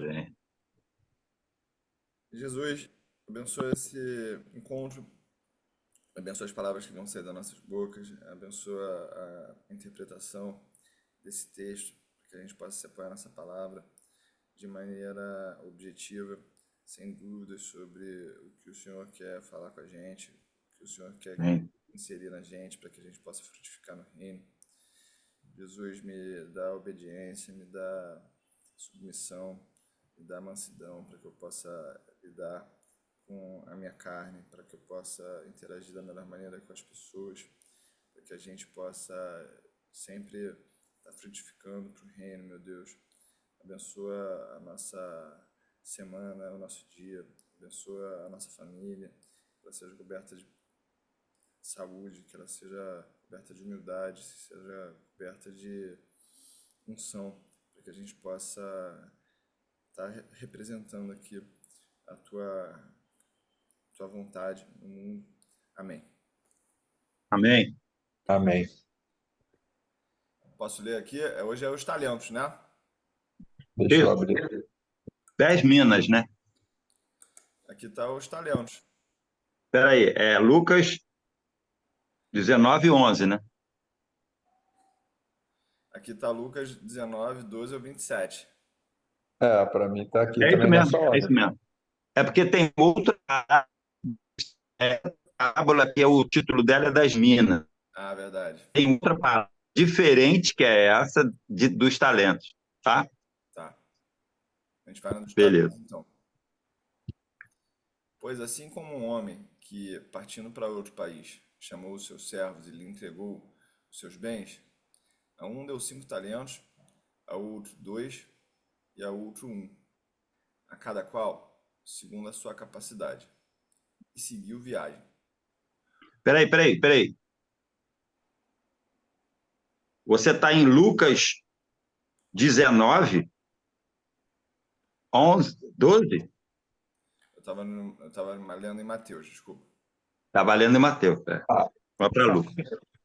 Bem. Jesus, abençoa esse encontro, abençoa as palavras que vão sair das nossas bocas, abençoa a interpretação desse texto, para que a gente possa se apoiar nessa palavra de maneira objetiva, sem dúvidas sobre o que o Senhor quer falar com a gente, o que o Senhor quer Bem. inserir na gente, para que a gente possa frutificar no reino. Jesus, me dá obediência, me dá submissão, me dá mansidão para que eu possa lidar com a minha carne, para que eu possa interagir da melhor maneira com as pessoas, para que a gente possa sempre estar frutificando para o reino, meu Deus. Abençoa a nossa semana, o nosso dia, abençoa a nossa família, que ela seja coberta de saúde, que ela seja coberta de humildade, que seja coberta de unção, para que a gente possa estar representando aqui a tua vontade no mundo. Amém. Amém. Amém. Posso ler aqui? Hoje é os talentos, né? Deixa eu Isso. abrir. 10 minas, né? Aqui está os talentos. Espera aí, é Lucas 19:11, né? Aqui está Lucas 19, 12 ao 27. Para mim tá aqui É isso também mesmo, nessa é isso ordem. mesmo. É porque tem outra parábola que o título dela é das minas. Ah, verdade. Tem outra parábola diferente que é essa dos talentos, tá? Tá. A gente vai nos talentos, Beleza. então. Pois assim como um homem que, partindo para outro país, chamou os seus servos e lhe entregou os seus bens, a um deu 5 talentos, a outro 2 e a outro 1, a cada qual, segundo a sua capacidade, e seguiu viagem. Peraí. Você está em Lucas 19, Não, 11, 12? eu tava lendo em Mateus, desculpa. Está valendo em Mateus. Ah, Vai para Lucas.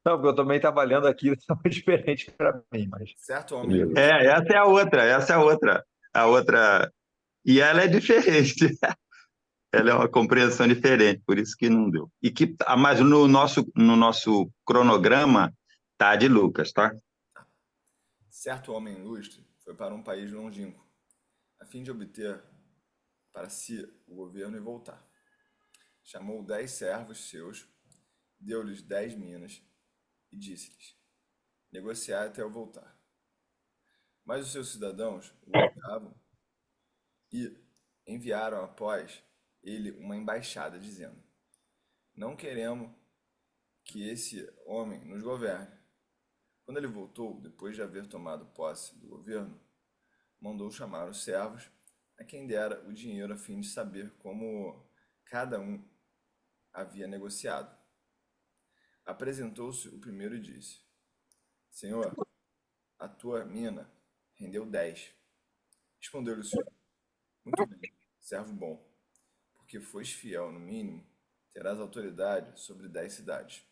não, porque eu também estava lendo aqui, estava diferente para mim, mas Certo, homem beleza. ilustre? Essa é a outra, essa é a outra. A outra. E ela é diferente. Ela é uma compreensão diferente, por isso que não deu. Mas no nosso cronograma tá de Lucas, tá? Certo homem ilustre foi para um país longínquo, a fim de obter para si o governo e voltar. Chamou 10 servos seus, deu-lhes 10 minas e disse-lhes: negociai até eu voltar. Mas os seus cidadãos o odiavam e enviaram após ele uma embaixada, dizendo: não queremos que esse homem nos governe. Quando ele voltou, depois de haver tomado posse do governo, mandou chamar os servos, a quem dera o dinheiro a fim de saber como cada um havia negociado. Apresentou-se o primeiro e disse: Senhor, a tua mina rendeu 10. Respondeu-lhe o Senhor: muito bem, servo bom, porque foste fiel no mínimo, terás autoridade sobre 10 cidades.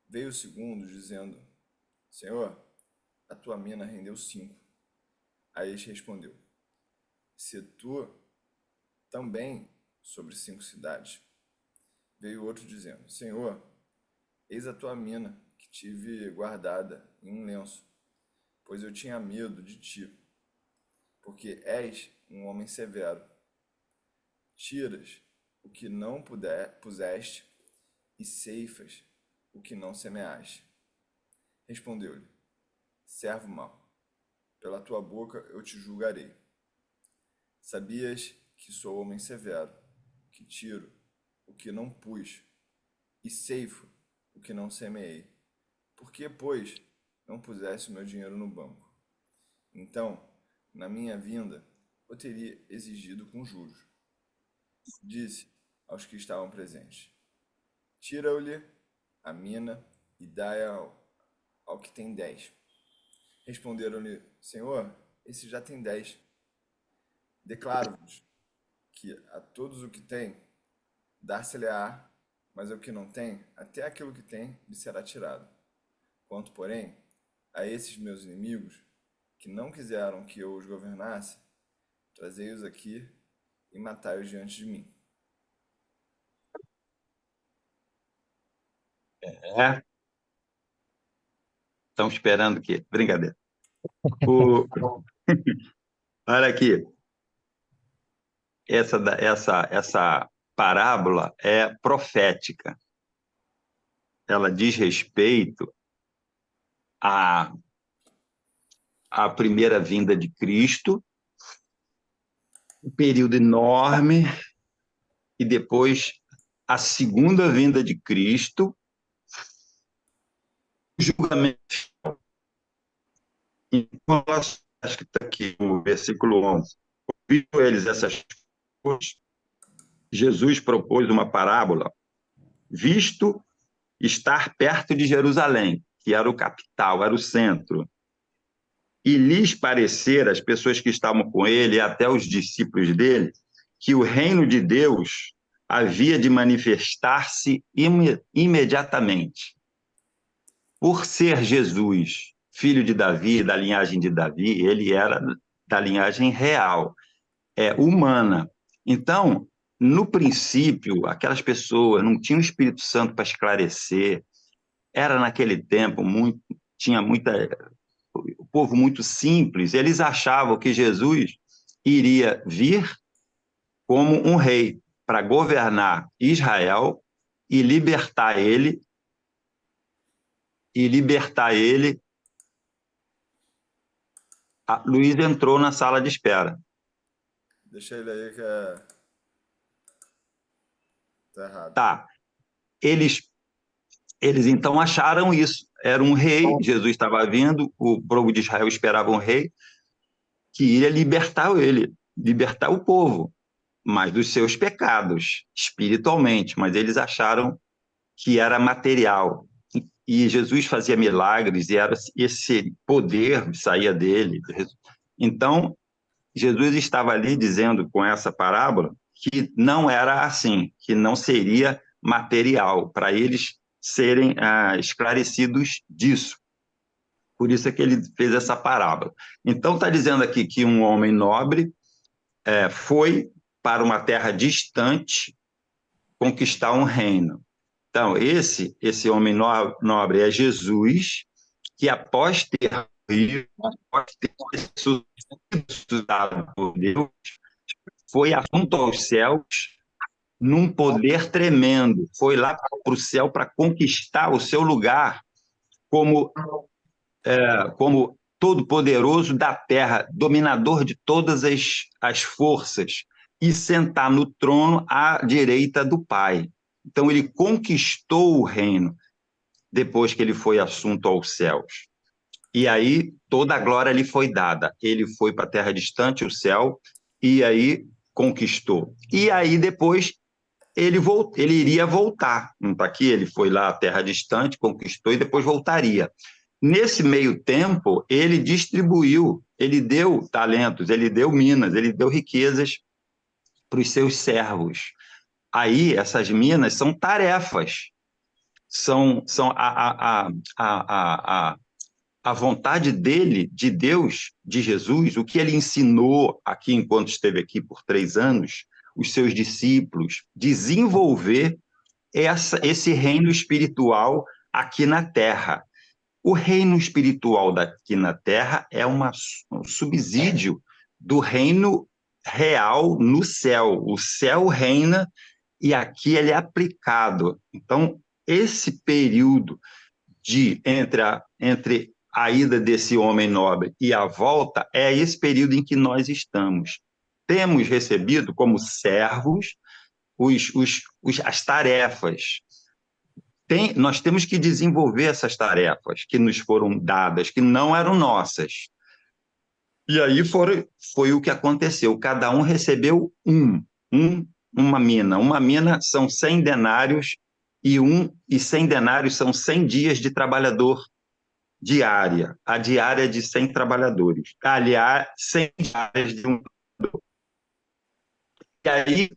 Veio o segundo, dizendo: Senhor, a tua mina rendeu 5. A este respondeu: se tu também sobre 5 cidades. Veio outro dizendo: Senhor, eis a tua mina que tive guardada em um lenço, pois eu tinha medo de ti, porque és um homem severo. Tiras o que não puseste e ceifas o que não semeaste. Respondeu-lhe: servo mau, pela tua boca eu te julgarei. Sabias que sou homem severo, que tiro o que não pus e ceifo o que não semeei. Por que, pois, não puseste o meu dinheiro no banco? Então, na minha vinda, eu teria exigido com juros. Disse aos que estavam presentes: tira-lhe a mina e dai ao que tem 10. Responderam-lhe: Senhor, esse já tem 10. Declaro-vos que a todos o que tem, dar-se-lhe-á, mas ao que não tem, até aquilo que tem lhe será tirado. Quanto, porém, a esses meus inimigos, que não quiseram que eu os governasse, Trazei-os aqui e matai-os diante de mim. É, estão esperando o quê? Brincadeira. O, olha aqui, essa parábola é profética. Ela diz respeito à, à primeira vinda de Cristo, um período enorme, e depois a segunda vinda de Cristo, o julgamento. Então, acho que está aqui no versículo 11. Ouvindo eles essas coisas, Jesus propôs uma parábola, visto estar perto de Jerusalém, que era o capital, era o centro, e lhes parecer, as pessoas que estavam com ele, e até os discípulos dele, que o reino de Deus havia de manifestar-se imediatamente. Por ser Jesus, filho de Davi, da linhagem de Davi, ele era da linhagem real, humana. Então, no princípio, aquelas pessoas não tinham o Espírito Santo para esclarecer, era naquele tempo tinha o povo muito simples, eles achavam que Jesus iria vir como um rei para governar Israel e libertar ele. A Luiz entrou na sala de espera. Deixa ele aí que tá errado. Tá. Eles então acharam isso. Era um rei, Jesus estava vindo, o povo de Israel esperava um rei que iria libertar ele, libertar o povo, mas dos seus pecados, espiritualmente. Mas eles acharam que era material. E Jesus fazia milagres e era esse poder saía dele. Então, Jesus estava ali dizendo com essa parábola que não era assim, que não seria material, para eles serem esclarecidos disso. Por isso é que ele fez essa parábola. Então, está dizendo aqui que um homem nobre foi para uma terra distante conquistar um reino. Então, esse homem nobre é Jesus, que após ter sido ressuscitado por Deus, foi assunto aos céus num poder tremendo. Foi lá para o céu para conquistar o seu lugar como, como todo-poderoso da terra, dominador de todas as forças, e sentar no trono à direita do Pai. Então, ele conquistou o reino depois que ele foi assunto aos céus. E aí, toda a glória lhe foi dada. Ele foi para a terra distante, o céu, e aí conquistou. E aí, depois, ele iria voltar. Não está aqui? Ele foi lá à terra distante, conquistou e depois voltaria. Nesse meio tempo, ele distribuiu, ele deu talentos, ele deu minas, ele deu riquezas para os seus servos. Aí, essas minas são tarefas, são a vontade dele, de Deus, de Jesus, o que ele ensinou aqui enquanto esteve aqui por 3 anos, os seus discípulos, desenvolver esse reino espiritual aqui na Terra. O reino espiritual daqui na Terra é um subsídio do reino real no céu. O céu reina e aqui ele é aplicado. Então, esse período entre a ida desse homem nobre e a volta é esse período em que nós estamos. Temos recebido como servos as tarefas. Nós temos que desenvolver essas tarefas que nos foram dadas, que não eram nossas. E aí foi o que aconteceu. Cada um recebeu uma mina. Uma mina são 100 denários e 100 denários são 100 dias de trabalhador diária. A diária é de 100 trabalhadores. Aliás, 100 diárias de um. E aí,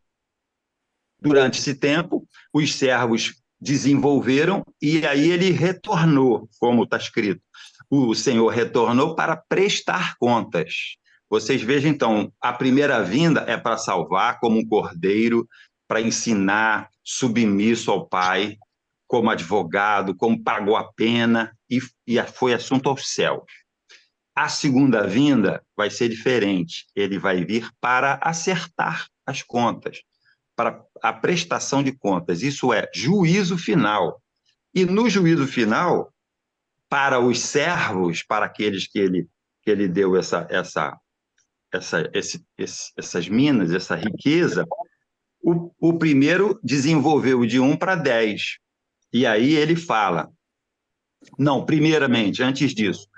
durante esse tempo, os servos desenvolveram e aí ele retornou, como está escrito. O Senhor retornou para prestar contas. Vocês vejam, então, a primeira vinda é para salvar como um cordeiro, para ensinar, submisso ao Pai, como advogado, como pagou a pena e foi assunto aos céus. A segunda vinda vai ser diferente. Ele vai vir para acertar as contas, para a prestação de contas. Isso é juízo final. E no juízo final, para os servos, para aqueles que ele deu essas minas, essa riqueza, o primeiro desenvolveu de 1 para 10. E aí ele fala, não, primeiramente, antes disso,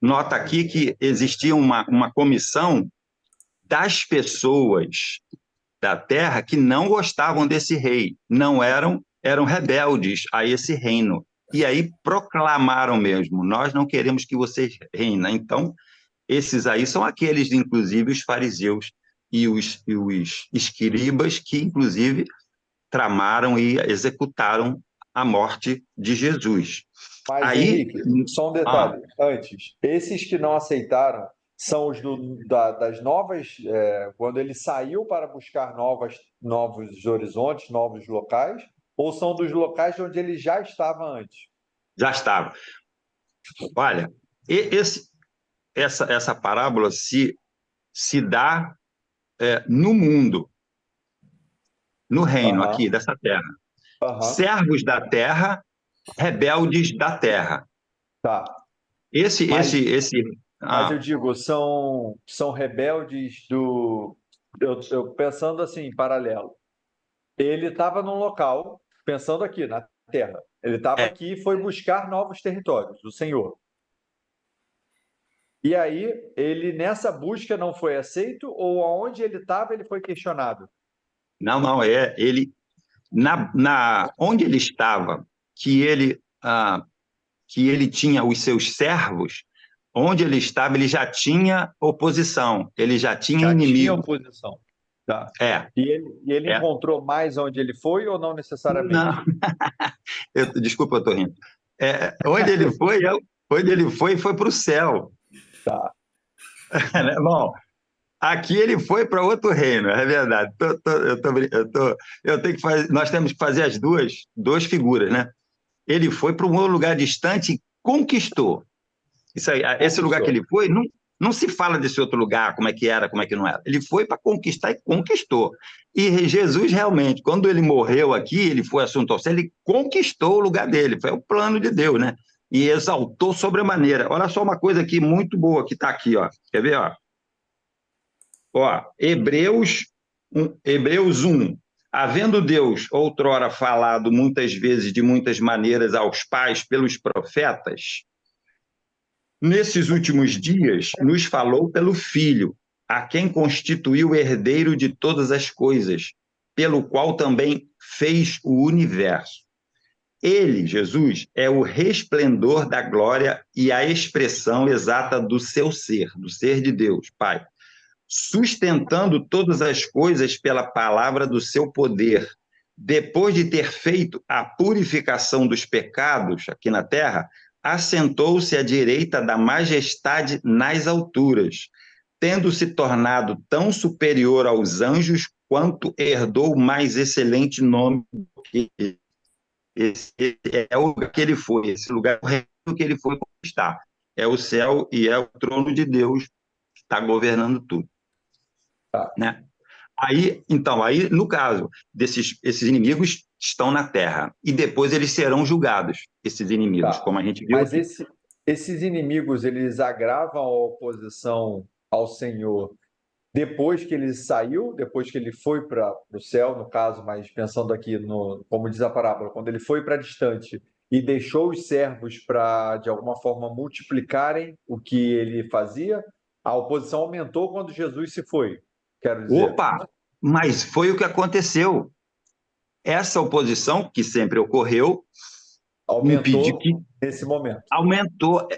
nota aqui que existia uma comissão das pessoas da terra que não gostavam desse rei, não eram rebeldes a esse reino. E aí proclamaram mesmo, nós não queremos que vocês reinem. Então, esses aí são aqueles, inclusive, os fariseus e os escribas que, inclusive, tramaram e executaram a morte de Jesus. Mas, Aí, Henrique, só um detalhe antes. Esses que não aceitaram são os das novas, quando ele saiu para buscar novos horizontes, novos locais, ou são dos locais de onde ele já estava antes? já estava. Olha, essa parábola se dá no mundo, no reino aqui dessa terra. Servos da terra, rebeldes da terra. Tá. Mas eu digo, são rebeldes do. Eu pensando assim, em paralelo. Ele estava num local, pensando aqui, na terra. Ele estava aqui e foi buscar novos territórios, o Senhor. E aí, ele nessa busca não foi aceito, ou aonde ele estava, ele foi questionado? Não, ele onde ele estava, que ele tinha os seus servos, onde ele estava, ele já tinha oposição, ele já tinha inimigo. Tinha oposição. Tá. E ele encontrou mais onde ele foi ou não necessariamente? Não. Desculpa, eu estou rindo. Onde ele foi para o céu. Tá. Bom, aqui ele foi para outro reino, é verdade. Eu tenho que fazer, nós temos que fazer as duas figuras, né? Ele foi para um lugar distante e conquistou. Isso aí, esse lugar que ele foi, não se fala desse outro lugar, como é que era, como é que não era. Ele foi para conquistar e conquistou. E Jesus, realmente, quando ele morreu aqui, ele foi assunto ao céu, ele conquistou o lugar dele. Foi o plano de Deus, né? E exaltou sobremaneira. Olha só uma coisa aqui muito boa que está aqui, ó. Quer ver, ó? Hebreus 1. Havendo Deus outrora falado muitas vezes, de muitas maneiras, aos pais pelos profetas, nesses últimos dias nos falou pelo Filho, a quem constituiu herdeiro de todas as coisas, pelo qual também fez o universo. Ele, Jesus, é o resplendor da glória e a expressão exata do seu ser, do ser de Deus, Pai, sustentando todas as coisas pela palavra do seu poder. Depois de ter feito a purificação dos pecados aqui na terra, assentou-se à direita da majestade nas alturas, tendo se tornado tão superior aos anjos quanto herdou o mais excelente nome que esse é o lugar que ele foi, esse lugar que ele foi conquistar. É o céu e é o trono de Deus que está governando tudo. Né? Então, no caso esses inimigos estão na terra e depois eles serão julgados, esses inimigos, como a gente viu. Mas esses inimigos, eles agravam a oposição ao Senhor depois que ele saiu, depois que ele foi para o céu, no caso, mas pensando aqui, como diz a parábola, quando ele foi para distante e deixou os servos para, de alguma forma, multiplicarem o que ele fazia, a oposição aumentou quando Jesus se foi, quero dizer. Opa! Mas foi o que aconteceu. Essa oposição, que sempre ocorreu, aumentou nesse momento. Aumentou,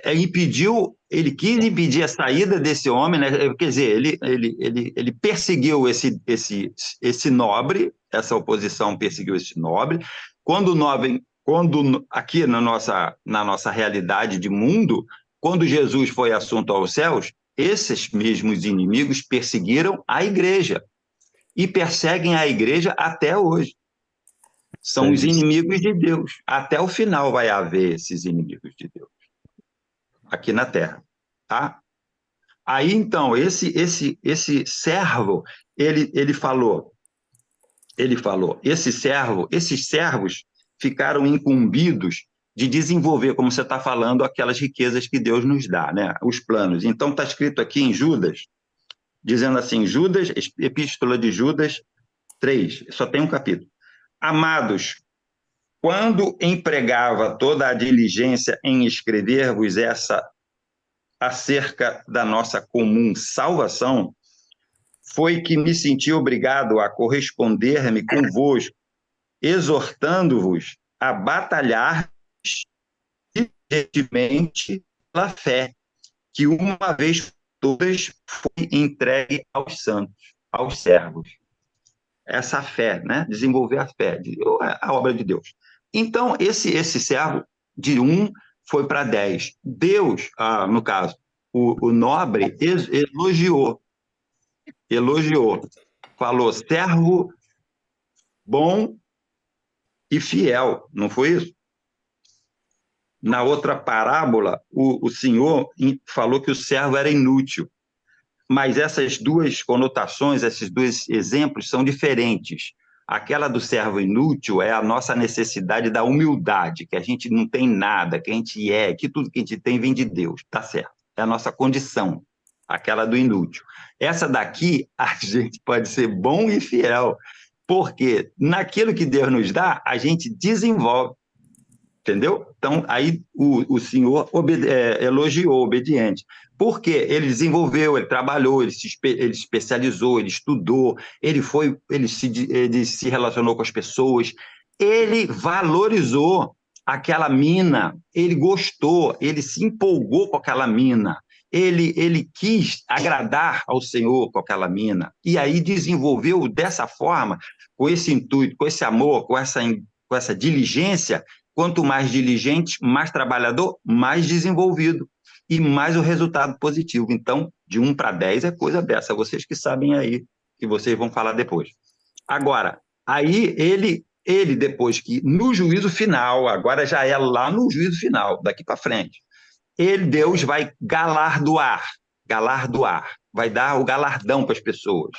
ele quis impedir a saída desse homem, né? Quer dizer, ele perseguiu esse nobre, essa oposição perseguiu esse nobre. Quando aqui na nossa realidade de mundo, quando Jesus foi assunto aos céus, esses mesmos inimigos perseguiram a igreja e perseguem a igreja até hoje. São os inimigos de Deus. Até o final vai haver esses inimigos de Deus aqui na Terra, tá? Aí, então, esse servo, ele falou, esses servos ficaram incumbidos de desenvolver, como você está falando, aquelas riquezas que Deus nos dá, né? Os planos. Então, está escrito aqui em Judas, dizendo assim, Judas, Epístola de Judas 3, só tem um capítulo. Amados, quando empregava toda a diligência em escrever-vos essa acerca da nossa comum salvação, foi que me senti obrigado a corresponder-me convosco, exortando-vos a batalhar diligentemente pela fé, que uma vez por todas foi entregue aos santos, aos servos. Essa fé, né? Desenvolver a fé, a obra de Deus. Então, esse servo de 1 foi para 10. Deus, no caso, o nobre elogiou, falou servo bom e fiel, não foi isso? Na outra parábola, o Senhor falou que o servo era inútil, mas essas duas conotações, esses dois exemplos são diferentes. Aquela do servo inútil é a nossa necessidade da humildade, que a gente não tem nada, que a gente que tudo que a gente tem vem de Deus, tá certo? É a nossa condição, aquela do inútil. Essa daqui, a gente pode ser bom e fiel, porque naquilo que Deus nos dá, a gente desenvolve, entendeu? Então, aí o Senhor elogiou, obediente. Porque ele desenvolveu, ele trabalhou, ele especializou, ele estudou, ele se relacionou com as pessoas, ele valorizou aquela mina, ele gostou, ele se empolgou com aquela mina, ele quis agradar ao Senhor com aquela mina, e aí desenvolveu dessa forma, com esse intuito, com esse amor, com essa diligência. Quanto mais diligente, mais trabalhador, mais desenvolvido e mais o resultado positivo. Então, de 1 para 10 é coisa dessa. Vocês que sabem aí, que vocês vão falar depois. Agora, aí ele depois que, no juízo final, agora já é lá no juízo final, daqui para frente, Deus vai galardoar, vai dar o galardão para as pessoas.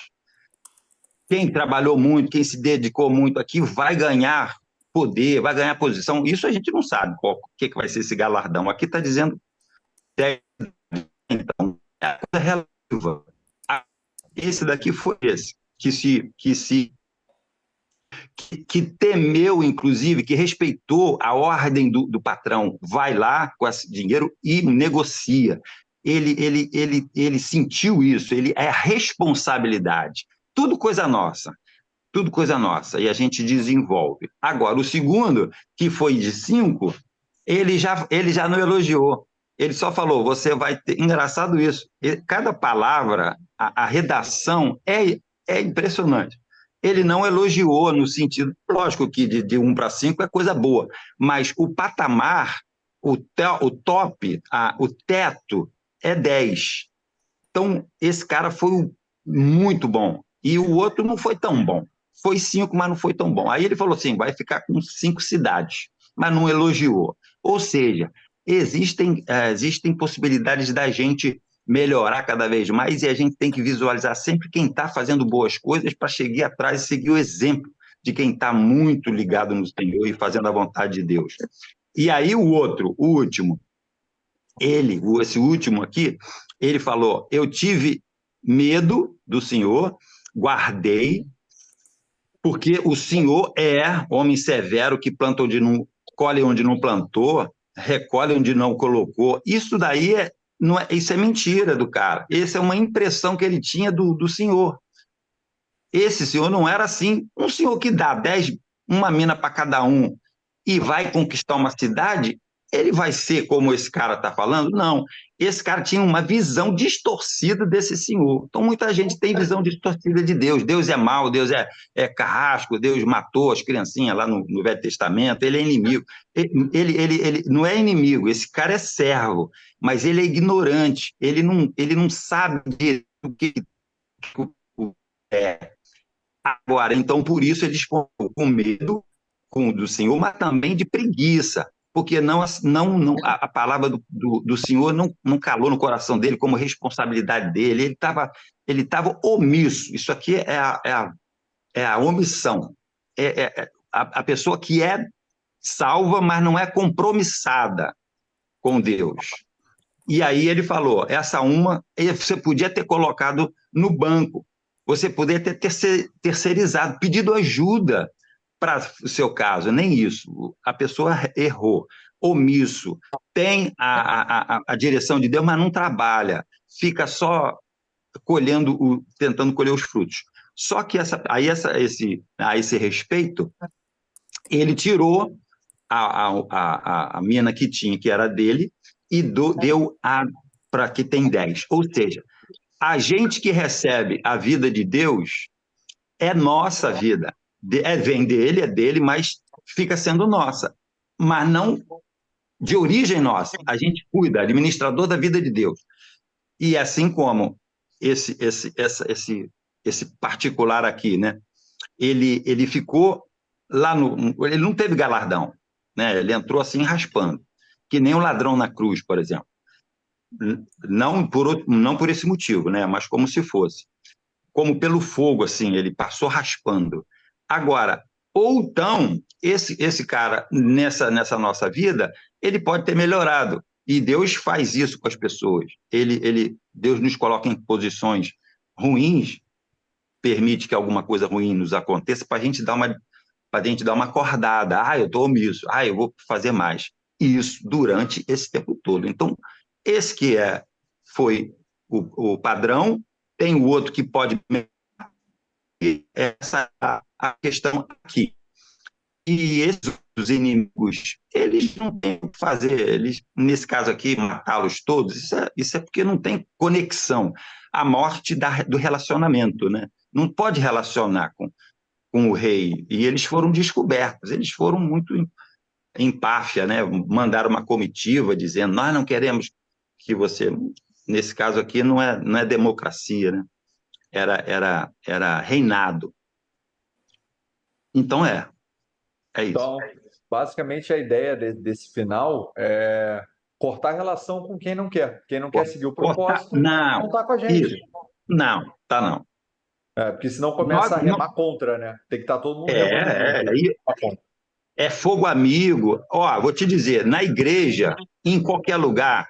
Quem trabalhou muito, quem se dedicou muito aqui, vai ganhar poder, vai ganhar posição. Isso a gente não sabe o que vai ser esse galardão. Aqui está dizendo 10, então, é coisa relativa. Esse daqui foi esse, que temeu, inclusive, que respeitou a ordem do patrão. Vai lá com esse dinheiro e negocia. Ele sentiu isso, é a responsabilidade. Tudo coisa nossa. Tudo coisa nossa, e a gente desenvolve. Agora, o segundo, que foi de 5, ele já não elogiou. Ele só falou, você vai ter... Engraçado isso. Cada palavra, a redação é impressionante. Ele não elogiou no sentido... Lógico que de 1 para 5 é coisa boa, mas o patamar, o top, o teto é 10. Então, esse cara foi muito bom. E o outro não foi tão bom. Foi 5, mas não foi tão bom. Aí ele falou assim, vai ficar com 5 cidades, mas não elogiou. Ou seja, existem possibilidades da gente melhorar cada vez mais e a gente tem que visualizar sempre quem está fazendo boas coisas para chegar atrás e seguir o exemplo de quem está muito ligado no Senhor e fazendo a vontade de Deus. E aí o último, esse último aqui, ele falou, eu tive medo do Senhor, guardei, porque o Senhor é homem severo que planta onde não, colhe onde não plantou, recolhe onde não colocou. Isso daí isso é mentira do cara. Essa é uma impressão que ele tinha do Senhor. Esse Senhor não era assim. Um Senhor que dá 10, uma mina para cada um e vai conquistar uma cidade, ele vai ser como esse cara está falando? Não. Esse cara tinha uma visão distorcida desse Senhor. Então, muita gente tem visão distorcida de Deus. Deus é mau, Deus é carrasco, Deus matou as criancinhas lá no Velho Testamento, ele é inimigo. Ele não é inimigo, esse cara é servo, mas ele é ignorante, ele não sabe o que é. Agora, então, por isso eles ficam com medo do Senhor, mas também de preguiça, porque a palavra do Senhor não calou no coração dele como responsabilidade dele, ele tava omisso. Isso aqui é a omissão. A pessoa que é salva, mas não é compromissada com Deus. E aí ele falou, essa uma, você podia ter colocado no banco, você poderia ter terceirizado, pedido ajuda para o seu caso, nem isso. A pessoa errou, omisso, tem a direção de Deus, mas não trabalha, fica só tentando colher os frutos. Só que a esse respeito, ele tirou a mina que tinha, que era dele, e deu para que tem 10. Ou seja, a gente que recebe a vida de Deus é nossa vida. Vem dele, é dele, mas fica sendo nossa. Mas não de origem nossa. A gente cuida, administrador da vida de Deus. E assim como esse particular aqui, né? Ele ficou lá ele não teve galardão, né? Ele entrou assim raspando, que nem o ladrão na cruz, por exemplo. Não por esse motivo, né? Mas como se fosse. Como pelo fogo, assim, ele passou raspando. Agora, ou então, esse cara, nessa nossa vida, ele pode ter melhorado. E Deus faz isso com as pessoas. Deus nos coloca em posições ruins, permite que alguma coisa ruim nos aconteça para a gente dar uma acordada. Eu estou omisso. Eu vou fazer mais. Isso durante esse tempo todo. Então, esse que foi o padrão, tem o outro que pode... Essa é a questão aqui. E esses inimigos, eles não têm o que fazer. Eles, nesse caso aqui, matá-los todos, isso é porque não tem conexão. A morte do relacionamento, né? Não pode relacionar com o rei. E eles foram descobertos, eles foram muito empáfia, né? Mandaram uma comitiva dizendo, nós não queremos que você... Nesse caso aqui não é democracia, né? Era reinado. Então é isso. Então, basicamente, a ideia desse final é cortar a relação com quem não quer. Quem não quer seguir o propósito, não está com a gente. Isso. Não, tá não. Porque senão começa a remar contra, né? Tem que estar todo mundo remando junto. É fogo amigo. Vou te dizer, na igreja, em qualquer lugar,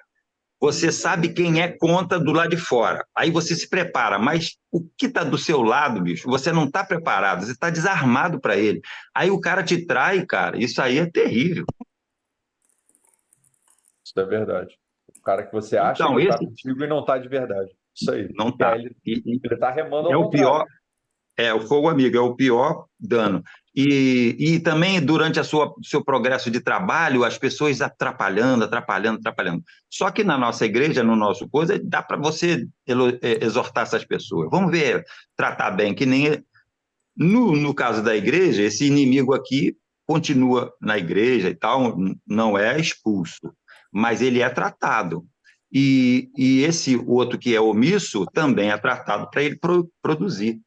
você sabe quem é contra do lado de fora. Aí você se prepara, mas o que está do seu lado, bicho, você não está preparado, você está desarmado para ele. Aí o cara te trai, cara, isso aí é terrível. Isso é verdade. O cara que você acha que está contigo e não está de verdade. Isso aí. Não está. Ele está remando ao o pior. O fogo amigo é o pior dano. E também, durante seu progresso de trabalho, as pessoas atrapalhando. Só que na nossa igreja, no nosso coisa, dá para você exortar essas pessoas. Vamos ver, tratar bem, que nem... No caso da igreja, esse inimigo aqui continua na igreja e tal, não é expulso, mas ele é tratado. E esse outro que é omisso também é tratado para ele produzir.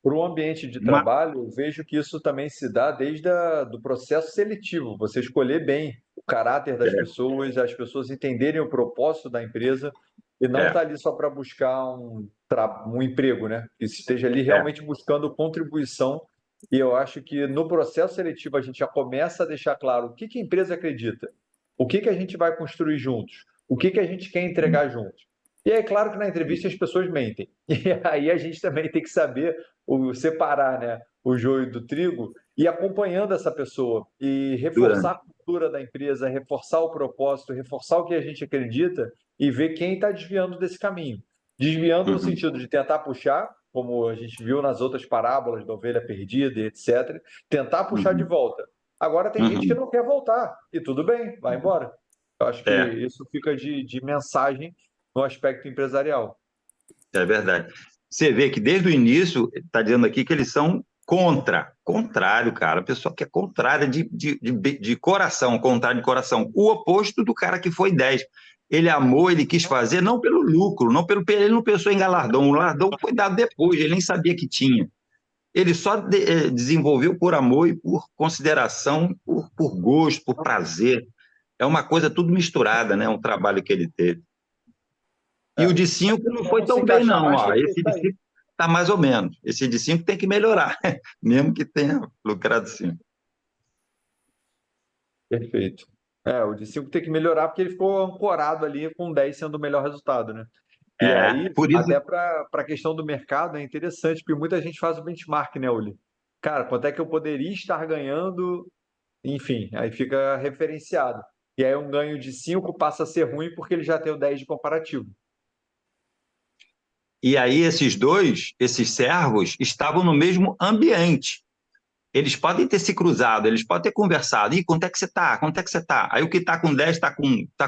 Para o ambiente de trabalho, eu vejo que isso também se dá desde do processo seletivo. Você escolher bem o caráter das pessoas, as pessoas entenderem o propósito da empresa e não estar ali só para buscar um emprego, né? Que esteja ali realmente buscando contribuição. E eu acho que no processo seletivo a gente já começa a deixar claro o que a empresa acredita, o que a gente vai construir juntos, o que a gente quer entregar juntos. E é claro que na entrevista as pessoas mentem. E aí a gente também tem que saber separar, né, o joio do trigo e ir acompanhando essa pessoa e reforçar a cultura da empresa, reforçar o propósito, reforçar o que a gente acredita e ver quem está desviando desse caminho. Desviando no sentido de tentar puxar, como a gente viu nas outras parábolas da ovelha perdida, etc., tentar puxar de volta. Agora tem gente que Uhum. não quer voltar, e tudo bem, vai embora. Eu acho que É, isso fica de mensagem no aspecto empresarial. é verdade. Você vê que desde o início, está dizendo aqui que eles são contrário, cara. A pessoa que é contrária de coração, contrário de coração. O oposto do cara que foi 10. Ele amou, ele quis fazer, não pelo lucro, não pelo, ele não pensou em galardão. O galardão foi dado depois, ele nem sabia que tinha. Ele só desenvolveu por amor e por consideração, por gosto, por prazer. É uma coisa tudo misturada, né? Um trabalho que ele teve. E o É, de 5 não foi vamos se tão bem, encaixar não. mais, Ó. tem que Esse de estar aí. 5 está mais ou menos. Esse de 5 tem que melhorar, mesmo que tenha lucrado 5. Perfeito. O de 5 tem que melhorar porque ele ficou ancorado ali com 10 sendo o melhor resultado, né? E É, aí, por isso. até para a questão do mercado, é interessante, porque muita gente faz o benchmark, né, Uli? Cara, quanto é que eu poderia estar ganhando? Enfim, aí fica referenciado. E aí um ganho de 5 passa a ser ruim porque ele já tem o 10 de comparativo. E aí, esses dois, esses servos, estavam no mesmo ambiente. Eles podem ter se cruzado, eles podem ter conversado. Ih, quanto é que você está? Quanto é que você está? Aí o que está com 10 tá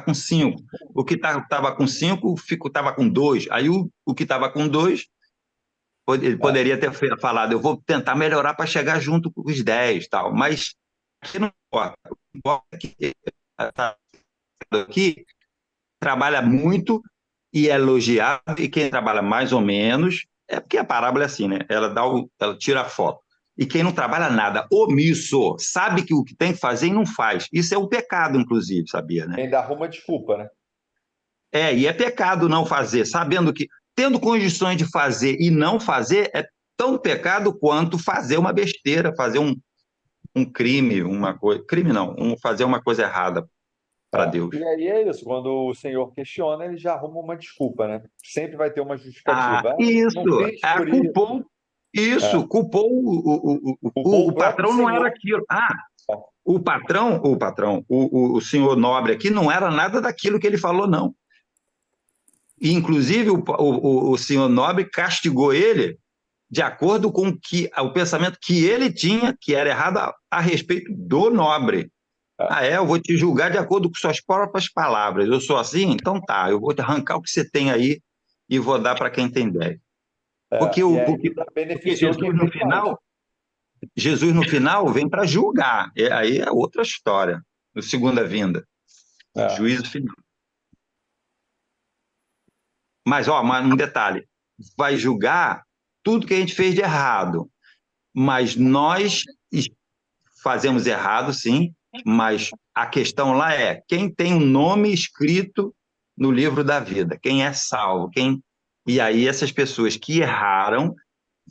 com 5. O que estava com 5 estava com 2. Aí o que estava com 2 ele É, poderia ter falado, eu vou tentar melhorar para chegar junto com os 10, tal. Mas aqui não importa. O que importa é que está aqui trabalha muito e é elogiado, e quem trabalha mais ou menos, é porque a parábola é assim, né? Ela tira a foto. E quem não trabalha nada, omisso, sabe que o que tem que fazer e não faz. Isso é um pecado, inclusive, sabia, né? ainda arruma desculpa, né? E é pecado não fazer, sabendo que, tendo condições de fazer e não fazer, é tão pecado quanto fazer uma besteira, fazer um crime, uma coisa. Crime não, fazer uma coisa errada para Deus. E aí é isso, quando o senhor questiona, ele já arruma uma desculpa, né? Sempre vai ter uma Ah, justificativa. Ah, não isso, fiz por isso. culpou, É, isso, culpou culpou o o próprio patrão, não era senhor. aquilo. O senhor nobre aqui não era nada daquilo que ele falou, não. E, inclusive, o senhor nobre castigou ele de acordo com o pensamento que ele tinha, que era errado a respeito do nobre. É, Eu vou te julgar de acordo com suas próprias palavras. Eu sou assim? Então tá, eu vou te arrancar o que você tem aí e vou dar para quem tem 10. Porque, e o, aí porque, porque beneficiou quem fez mais. Jesus no final vem para julgar. Aí é outra história, no segunda vinda, É, juízo final. Mas, mais um detalhe, vai julgar tudo que a gente fez de errado. Mas nós fazemos errado, sim, mas a questão lá é quem tem um nome escrito no livro da vida, quem é salvo, quem. E aí essas pessoas que erraram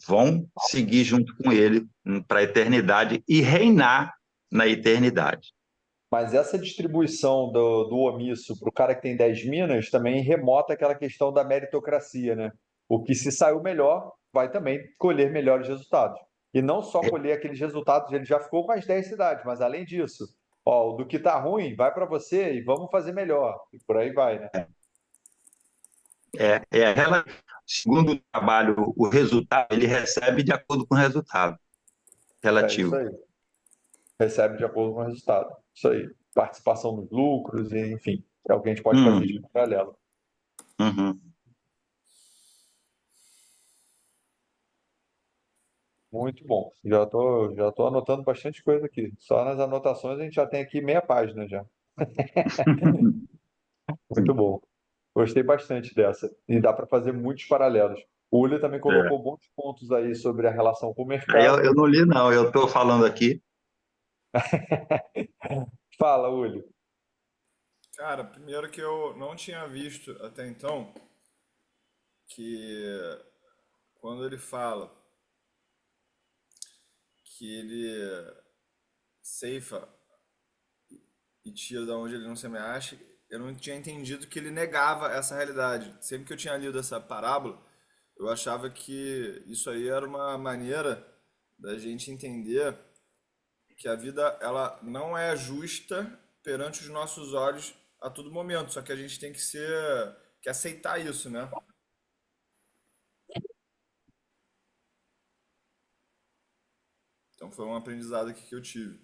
vão seguir junto com ele para a eternidade e reinar na eternidade. mas essa distribuição do omisso para o cara que tem 10 minas também remota aquela questão da meritocracia, né? O que se saiu melhor vai também colher melhores resultados. E não só colher aqueles resultados, ele já ficou com as 10 cidades, mas além disso, ó, o do que tá ruim vai para você e vamos fazer melhor. E por aí vai, né? Segundo o trabalho, o resultado ele recebe de acordo com o resultado É isso relativo. aí. Recebe de acordo com o resultado. Isso aí. Participação nos lucros, e, enfim, é o que a gente pode fazer de Uhum, paralelo. uhum. Muito bom. Já tô anotando bastante coisa aqui. Só nas anotações a gente já tem aqui meia página já. Muito bom. Gostei bastante dessa. E dá para fazer muitos paralelos. O Uli também É. colocou bons pontos aí sobre a relação com o Aí eu, mercado. eu não li, não, eu estou falando aqui. Fala, Uli. Cara, primeiro que eu não tinha visto até então que quando ele fala que ele ceifa e tira da onde ele não semeasse, eu não tinha entendido que ele negava essa realidade. Sempre que eu tinha lido essa parábola, eu achava que isso aí era uma maneira da gente entender que a vida ela não é justa perante os nossos olhos a todo momento, só que a gente tem que aceitar isso, né? Então foi um aprendizado aqui que eu tive.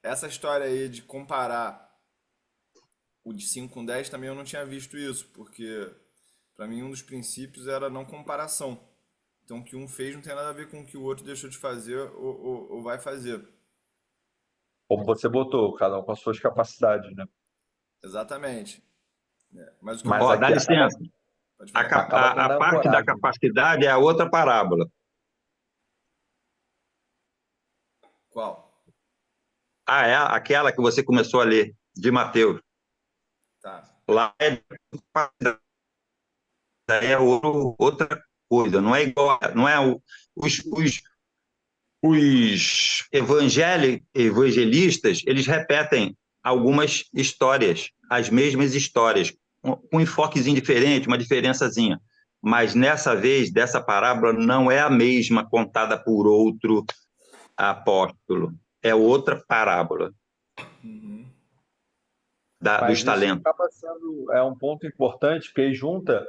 Essa história aí de comparar o de 5 com 10 também eu não tinha visto isso, porque para mim um dos princípios era não comparação. Então o que um fez não tem nada a ver com o que o outro deixou de fazer ou vai fazer. Como você botou, cada um com as suas capacidades, né? Exatamente. Mas o que eu Mas Ó, quero. dá aqui licença. Pode A, falar. acaba a tendo a parte da ancoragem, né? capacidade é a outra parábola. Qual? Ah, é aquela que você começou a ler, de Mateus. Tá. Lá é outra coisa, não é igual, não é os evangelistas, eles repetem algumas histórias, as mesmas histórias, com um enfoquezinho diferente, uma diferençazinha. Mas nessa vez, dessa parábola, não é a mesma contada por outro apóstolo. É outra parábola Uhum. dos Mas isso talentos. acaba sendo um ponto importante, porque aí junta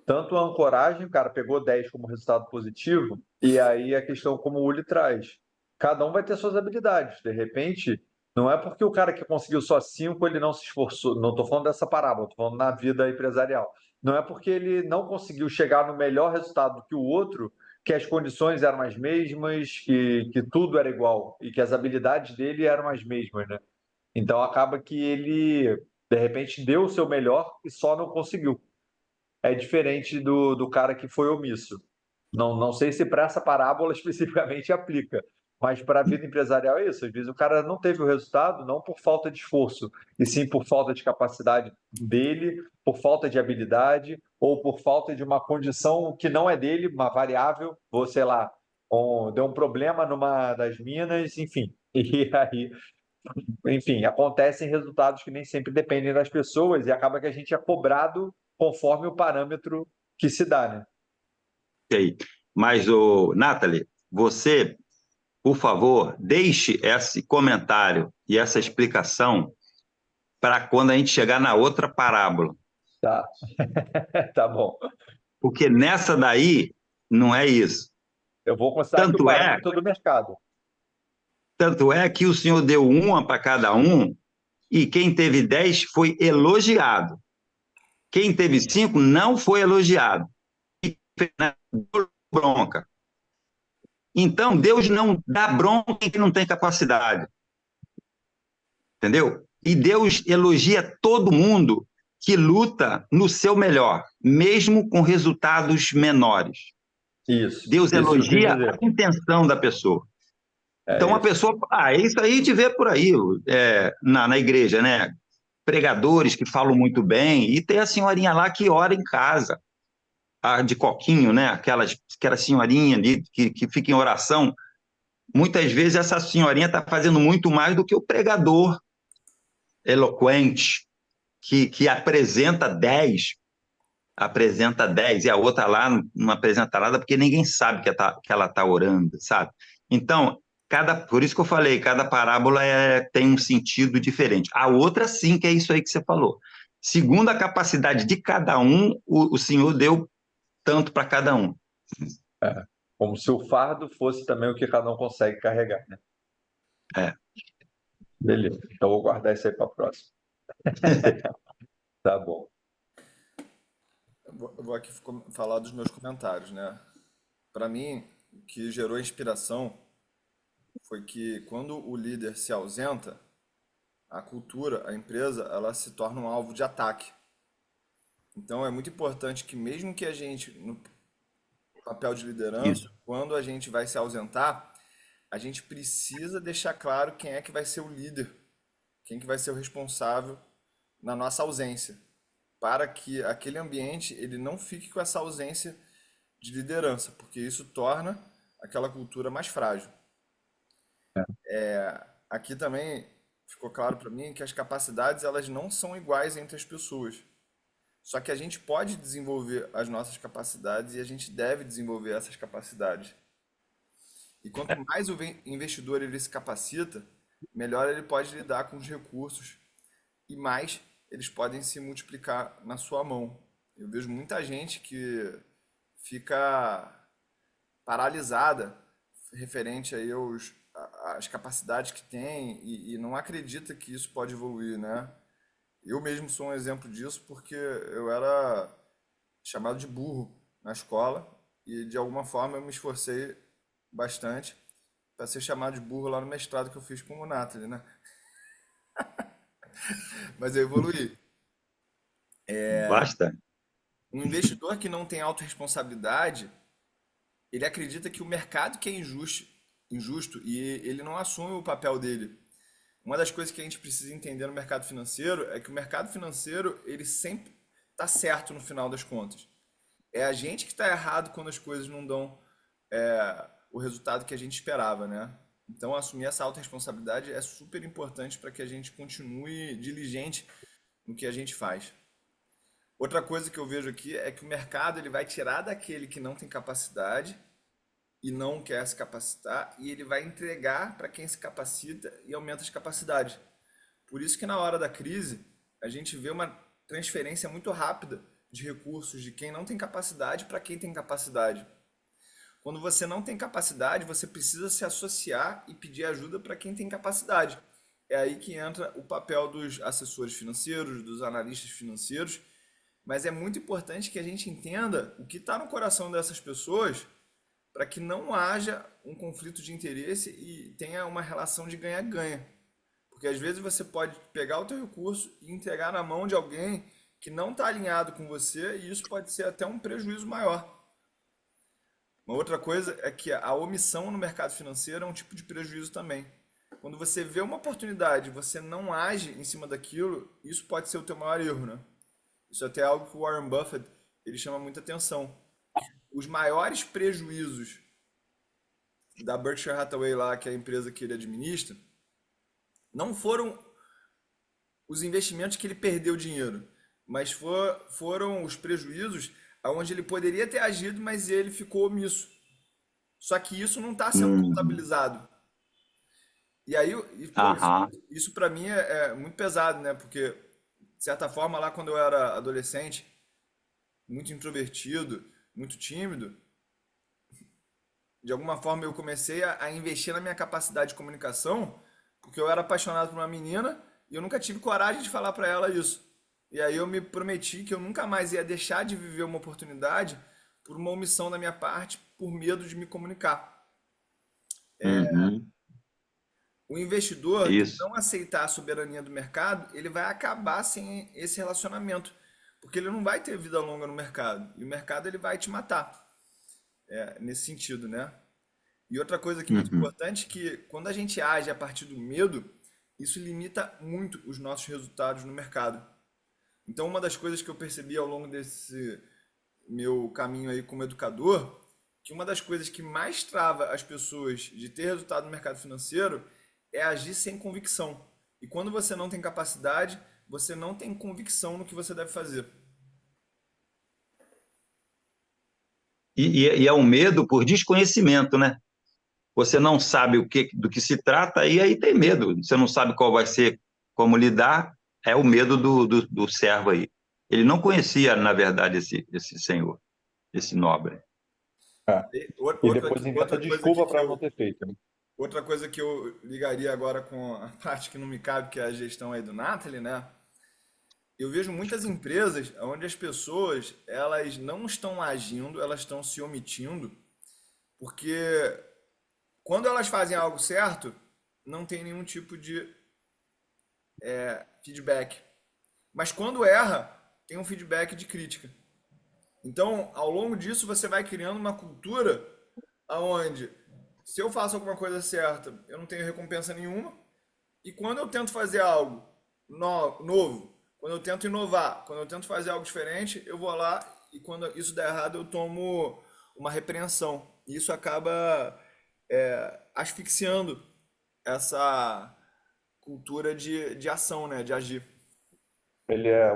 tanto a ancoragem, o cara pegou 10 como resultado positivo, e aí a questão como o Uli traz. Cada um vai ter suas habilidades. De repente, não é porque o cara que conseguiu só 5 ele não se esforçou. Não estou falando dessa parábola, estou falando na vida empresarial. Não é porque ele não conseguiu chegar no melhor resultado que o outro, que as condições eram as mesmas, que tudo era igual, e que as habilidades dele eram as mesmas, né? Então acaba que ele, de repente, deu o seu melhor e só não conseguiu. É diferente do cara que foi omisso. Não sei se para essa parábola especificamente aplica, mas para a vida empresarial é isso. Às vezes o cara não teve o resultado não por falta de esforço, e sim por falta de capacidade dele, por falta de habilidade, ou por falta de uma condição que não é dele, uma variável, ou sei lá, deu um problema numa das minas, enfim. E aí enfim, acontecem resultados que nem sempre dependem das pessoas e acaba que a gente é cobrado conforme o parâmetro que se dá, né? Ok. Mas, Nathalie, você, por favor, deixe esse comentário e essa explicação para quando a gente chegar na outra parábola. Tá, tá bom. Porque nessa daí não é isso. Eu vou considerar aqui o Tanto é, parâmetro do mercado. tanto é que o senhor deu uma para cada um e quem teve 10 foi elogiado. Quem teve 5 não foi elogiado. E deu bronca. Então, Deus não dá bronca em quem não tem capacidade. Entendeu? E Deus elogia todo mundo que luta no seu melhor, mesmo com resultados menores. Deus Isso que eu quis elogia a dizer. intenção da pessoa. É Então, uma isso. pessoa, é isso aí a gente vê por aí, na igreja, né? Pregadores que falam muito bem, e tem a senhorinha lá que ora em casa, a de coquinho, né? Aquela senhorinha ali que fica em oração. Muitas vezes essa senhorinha está fazendo muito mais do que o pregador eloquente, que apresenta 10 e a outra lá não apresenta nada porque ninguém sabe que ela está orando, sabe? Então, por isso que eu falei, cada parábola tem um sentido diferente. A outra, sim, que é isso aí que você falou. Segundo a capacidade de cada um, o Senhor deu tanto para cada um. É. Como se o fardo fosse também o que cada um consegue carregar, né? É. Beleza. Então, eu vou guardar isso aí para a próxima. Tá bom. Eu vou aqui falar dos meus comentários, né? Para mim, o que gerou inspiração foi que quando o líder se ausenta, a cultura, a empresa, ela se torna um alvo de ataque. Então é muito importante que mesmo que a gente, no papel de liderança, Isso. quando a gente vai se ausentar, a gente precisa deixar claro quem é que vai ser o líder, quem que vai ser o responsável na nossa ausência, para que aquele ambiente ele não fique com essa ausência de liderança, porque isso torna aquela cultura mais frágil. Aqui também ficou claro para mim que as capacidades elas não são iguais entre as pessoas. Só que a gente pode desenvolver as nossas capacidades e a gente deve desenvolver essas capacidades. E quanto mais o investidor ele se capacita, melhor ele pode lidar com os recursos e mais eles podem se multiplicar na sua mão. Eu vejo muita gente que fica paralisada referente aí as capacidades que tem e não acredita que isso pode evoluir, né? Eu mesmo sou um exemplo disso porque eu era chamado de burro na escola e de alguma forma eu me esforcei bastante para ser chamado de burro lá no mestrado que eu fiz com o Nathalie, né? Mas eu evoluí. Basta. Um investidor que não tem autorresponsabilidade, ele acredita que o mercado que é injusto e ele não assume o papel dele. Uma das coisas que a gente precisa entender no mercado financeiro é que o mercado financeiro ele sempre está certo no final das contas. É a gente que está errado quando as coisas não dão o resultado que a gente esperava, né? Então, assumir essa autorresponsabilidade é super importante para que a gente continue diligente no que a gente faz. Outra coisa que eu vejo aqui é que o mercado ele vai tirar daquele que não tem capacidade e não quer se capacitar e ele vai entregar para quem se capacita e aumenta as capacidades. Por isso que na hora da crise a gente vê uma transferência muito rápida de recursos de quem não tem capacidade para quem tem capacidade. Quando você não tem capacidade, você precisa se associar e pedir ajuda para quem tem capacidade. É aí que entra o papel dos assessores financeiros, dos analistas financeiros, mas é muito importante que a gente entenda o que está no coração dessas pessoas para que não haja um conflito de interesse e tenha uma relação de ganha-ganha. Porque às vezes você pode pegar o teu recurso e entregar na mão de alguém que não está alinhado com você e isso pode ser até um prejuízo maior. Uma outra coisa é que a omissão no mercado financeiro é um tipo de prejuízo também. Quando você vê uma oportunidade, e você não age em cima daquilo, isso pode ser o teu maior erro, né? Isso até é algo que o Warren Buffett ele chama muita atenção. Os maiores prejuízos da Berkshire Hathaway lá, que é a empresa que ele administra, não foram os investimentos que ele perdeu dinheiro, mas foram os prejuízos onde ele poderia ter agido, mas ele ficou omisso. Só que isso não está sendo Uhum. contabilizado. E aí, pô, Aham. isso para mim é muito pesado, né? Porque, de certa forma, lá quando eu era adolescente, muito introvertido, muito tímido, de alguma forma eu comecei a investir na minha capacidade de comunicação, porque eu era apaixonado por uma menina e eu nunca tive coragem de falar para ela isso. E aí eu me prometi que eu nunca mais ia deixar de viver uma oportunidade por uma omissão da minha parte, por medo de me comunicar. Uhum. O investidor que Isso. não aceitar a soberania do mercado, ele vai acabar sem esse relacionamento, porque ele não vai ter vida longa no mercado. E o mercado ele vai te matar, nesse sentido, né? E outra coisa que é muito Uhum. importante é que quando a gente age a partir do medo, isso limita muito os nossos resultados no mercado. Então, uma das coisas que eu percebi ao longo desse meu caminho aí como educador, que uma das coisas que mais trava as pessoas de ter resultado no mercado financeiro é agir sem convicção. E quando você não tem capacidade, você não tem convicção no que você deve fazer. E é um medo por desconhecimento, né? Você não sabe do que se trata e aí tem medo. Você não sabe qual vai ser, como lidar, é o medo do servo aí. Ele não conhecia, na verdade, esse senhor, esse nobre. É. E E depois inventa outra coisa aqui desculpa para não ter feito, né? outra coisa que eu ligaria agora com a parte que não me cabe, que é a gestão aí do Nathalie, né? Eu vejo muitas empresas onde as pessoas elas não estão agindo, elas estão se omitindo, porque quando elas fazem algo certo, não tem nenhum tipo de feedback. Mas quando erra, tem um feedback de crítica. Então, ao longo disso, você vai criando uma cultura aonde, se eu faço alguma coisa certa, eu não tenho recompensa nenhuma, e quando eu tento fazer algo novo, quando eu tento inovar, quando eu tento fazer algo diferente, eu vou lá e quando isso der errado, eu tomo uma repreensão. E isso acaba asfixiando essa cultura de ação, né? De agir.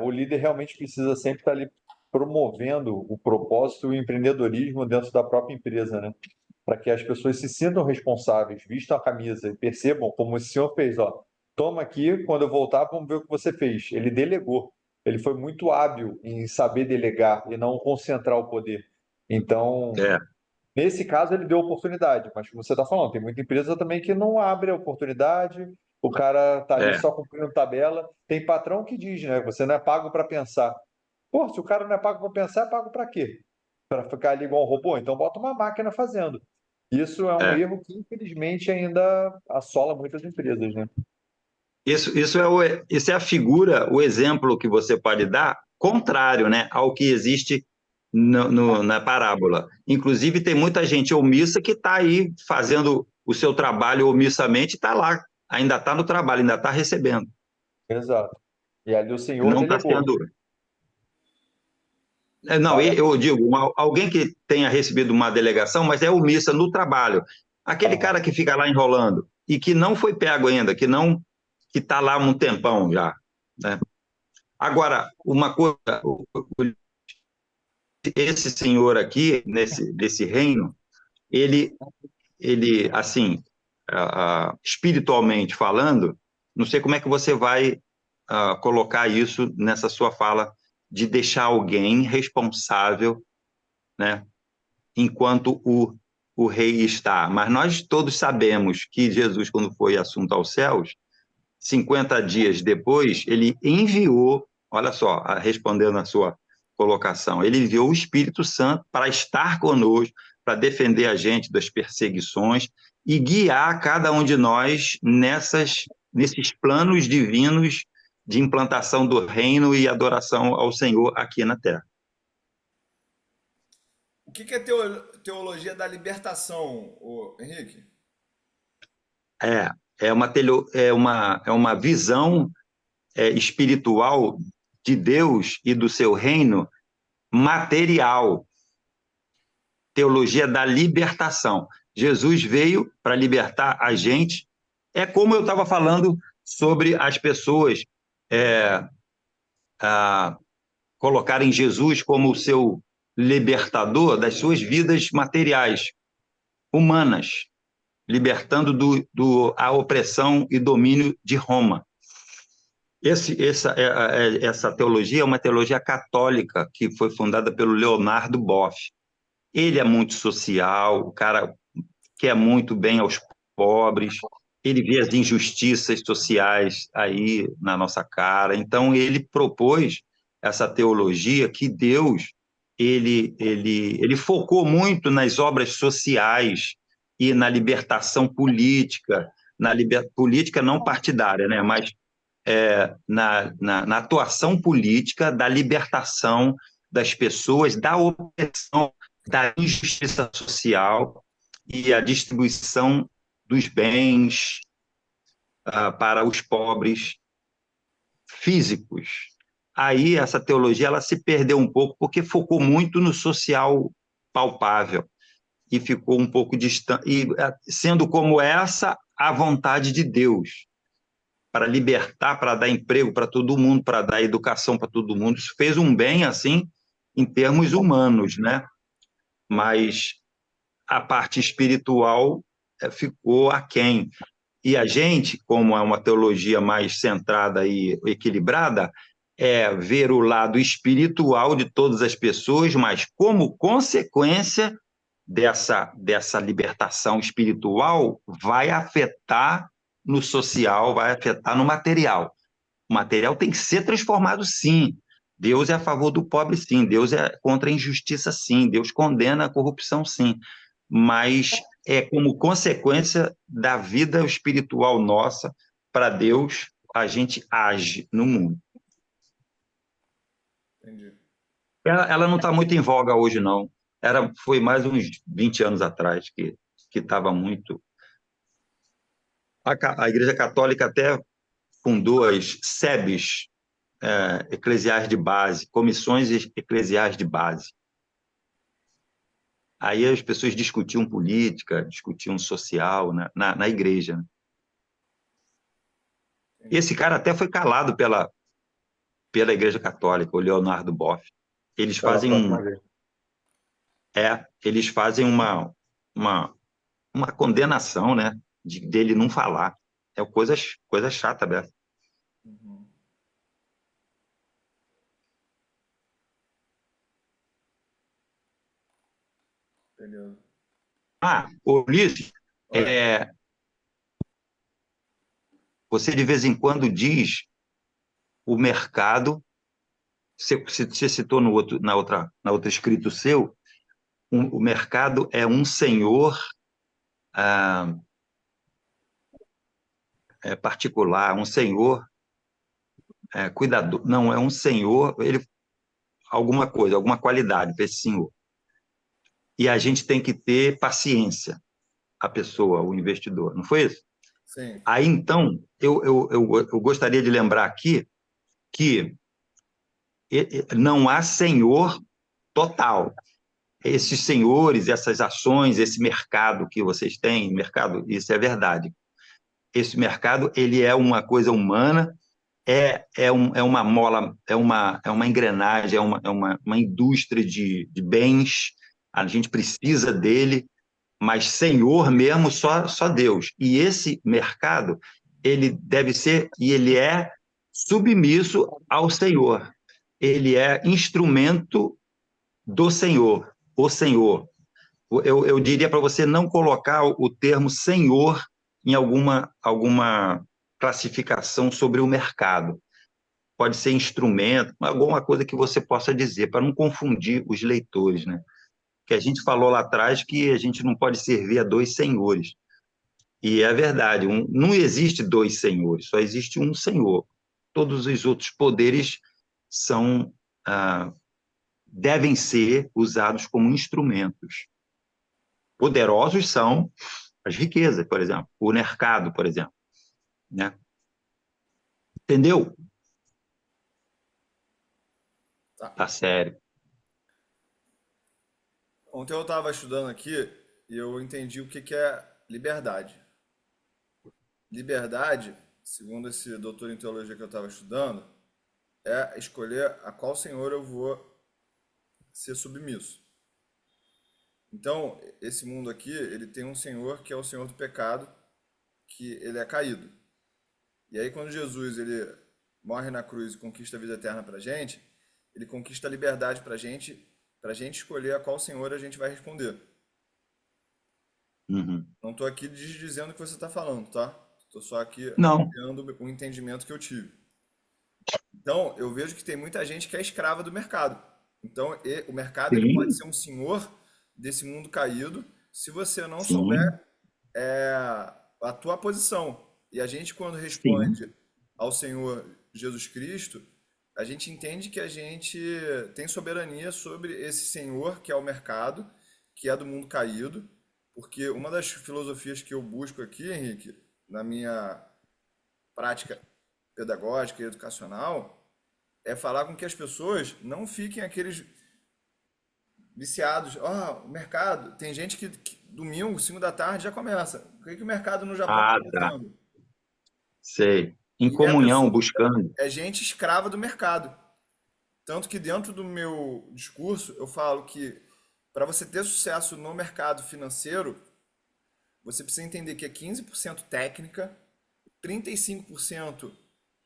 O líder realmente precisa sempre estar ali promovendo o propósito e o empreendedorismo dentro da própria empresa, né? Para que as pessoas se sintam responsáveis, vistam a camisa e percebam como esse senhor fez, ó. Toma aqui, quando eu voltar, vamos ver o que você fez. Ele delegou. Ele foi muito hábil em saber delegar e não concentrar o poder. Então, É. Nesse caso, ele deu oportunidade, mas como você está falando, tem muita empresa também que não abre a oportunidade, o cara está ali É, só cumprindo tabela. Tem patrão que diz, né? Você não é pago para pensar. Pô, se o cara não é pago para pensar, é pago para quê? Para ficar ali igual um robô? Então bota uma máquina fazendo. Isso é um é. erro que, infelizmente, ainda assola muitas empresas, né? Isso é a figura, o exemplo que você pode dar contrário, né, ao que existe na parábola. Inclusive, tem muita gente omissa que está aí fazendo o seu trabalho omissamente, está lá, ainda está no trabalho, ainda está recebendo. Exato. E ali o senhor Não está delegou. sendo. Não, Fala. eu digo, alguém que tenha recebido uma delegação, mas é omissa no trabalho. Aquele Ah, cara que fica lá enrolando e que não foi pego ainda, que está lá há um tempão já, né? Agora, uma coisa, esse senhor aqui, nesse reino, ele, ele assim, espiritualmente falando, não sei como é que você vai colocar isso nessa sua fala de deixar alguém responsável, né, enquanto o rei está. Mas nós todos sabemos que Jesus, quando foi assunto aos céus, 50 dias depois, ele enviou, olha só, respondendo a sua colocação, ele enviou o Espírito Santo para estar conosco, para defender a gente das perseguições e guiar cada um de nós nesses planos divinos de implantação do reino e adoração ao Senhor aqui na terra. O que é teologia da libertação, Henrique? É, é uma visão espiritual de Deus e do seu reino material, teologia da libertação. Jesus veio para libertar a gente. É como eu estava falando sobre as pessoas é, a, colocarem Jesus como o seu libertador das suas vidas materiais, humanas, libertando a opressão e domínio de Roma. Essa teologia é uma teologia católica que foi fundada pelo Leonardo Boff. Ele é muito social, o cara quer muito bem aos pobres, ele vê as injustiças sociais aí na nossa cara. Então, ele propôs essa teologia que Deus ele focou muito nas obras sociais e na libertação política, política não partidária, né? Mas na atuação política da libertação das pessoas, da opressão, da injustiça social e a distribuição dos bens para os pobres físicos. Aí essa teologia ela se perdeu um pouco porque focou muito no social palpável e ficou um pouco distante, e sendo como essa a vontade de Deus para libertar, para dar emprego para todo mundo, para dar educação para todo mundo. Isso fez um bem assim em termos humanos, né? Mas a parte espiritual ficou aquém. E a gente, como é uma teologia mais centrada e equilibrada, é ver o lado espiritual de todas as pessoas, mas como consequência dessa libertação espiritual, vai afetar no social, vai afetar no material. O material tem que ser transformado, sim. Deus é a favor do pobre, sim. Deus é contra a injustiça, sim. Deus condena a corrupção, sim. Mas é como consequência da vida espiritual nossa, para Deus, a gente age no mundo. Entendi. Ela não está muito em voga hoje, não. Foi mais uns 20 anos atrás que estava muito. A Igreja Católica até fundou as SEBs, eclesiais de base, comissões eclesiais de base. Aí as pessoas discutiam política, discutiam social na igreja. Né? Entendi. Esse cara até foi calado pela Igreja Católica, o Leonardo Boff. Eles Pela fazem próxima vez. eles fazem uma, uma condenação, né, dele não falar. É coisa chata, Beto. Uhum. Entendeu? Ulisses, Oi. você de vez em quando diz o mercado, você citou no outro, na outra escrito seu, o mercado é um senhor ah, particular, um senhor cuidador, não, é um senhor, ele, alguma coisa, alguma qualidade para esse senhor. E a gente tem que ter paciência, a pessoa, o investidor, não foi isso? Sim. Aí, então, eu gostaria de lembrar aqui que não há senhor total. Esses senhores, essas ações, esse mercado que vocês têm, mercado, isso é verdade. Esse mercado, ele é uma coisa humana, é uma mola, é uma engrenagem, uma indústria de bens, a gente precisa dele, mas senhor mesmo só Deus. E esse mercado, ele deve ser, e ele é submisso ao Senhor. Ele é instrumento do Senhor, o Senhor. Eu diria para você não colocar o termo Senhor em alguma classificação sobre o mercado. Pode ser instrumento, alguma coisa que você possa dizer, para não confundir os leitores, né? Que a gente falou lá atrás que a gente não pode servir a dois senhores. E é verdade, não existe dois senhores, só existe um senhor. Todos os outros poderes são devem ser usados como instrumentos. Poderosos são as riquezas, por exemplo, o mercado, por exemplo, né? Entendeu? Tá. Tá sério. Ontem eu estava estudando aqui e eu entendi o que que é liberdade. Liberdade, segundo esse doutor em teologia que eu estava estudando, é escolher a qual senhor eu vou ser submisso. Então, esse mundo aqui, ele tem um senhor que é o senhor do pecado, que ele é caído. E aí quando Jesus ele morre na cruz e conquista a vida eterna pra gente, ele conquista a liberdade pra gente escolher a qual senhor a gente vai responder. Uhum. Não estou aqui dizendo o que você está falando, tá? Estou só aqui Não, dando o entendimento que eu tive. Então, eu vejo que tem muita gente que é escrava do mercado. Então, o mercado ele pode sim, ser um senhor desse mundo caído se você não sim, souber é, a tua posição. E a gente, quando sim. responde ao Senhor Jesus Cristo, a gente entende que a gente tem soberania sobre esse Senhor, que é o mercado, que é do mundo caído, porque uma das filosofias que eu busco aqui, Henrique, na minha prática pedagógica e educacional, é falar com que as pessoas não fiquem aqueles viciados. O mercado. Tem gente que domingo, 5 da tarde, já começa. O que que o mercado no Japão está Tá, fazendo? sei. Em E a comunhão, pessoa buscando. é gente escrava do mercado. Tanto que dentro do meu discurso eu falo que para você ter sucesso no mercado financeiro, você precisa entender que é 15% técnica, 35%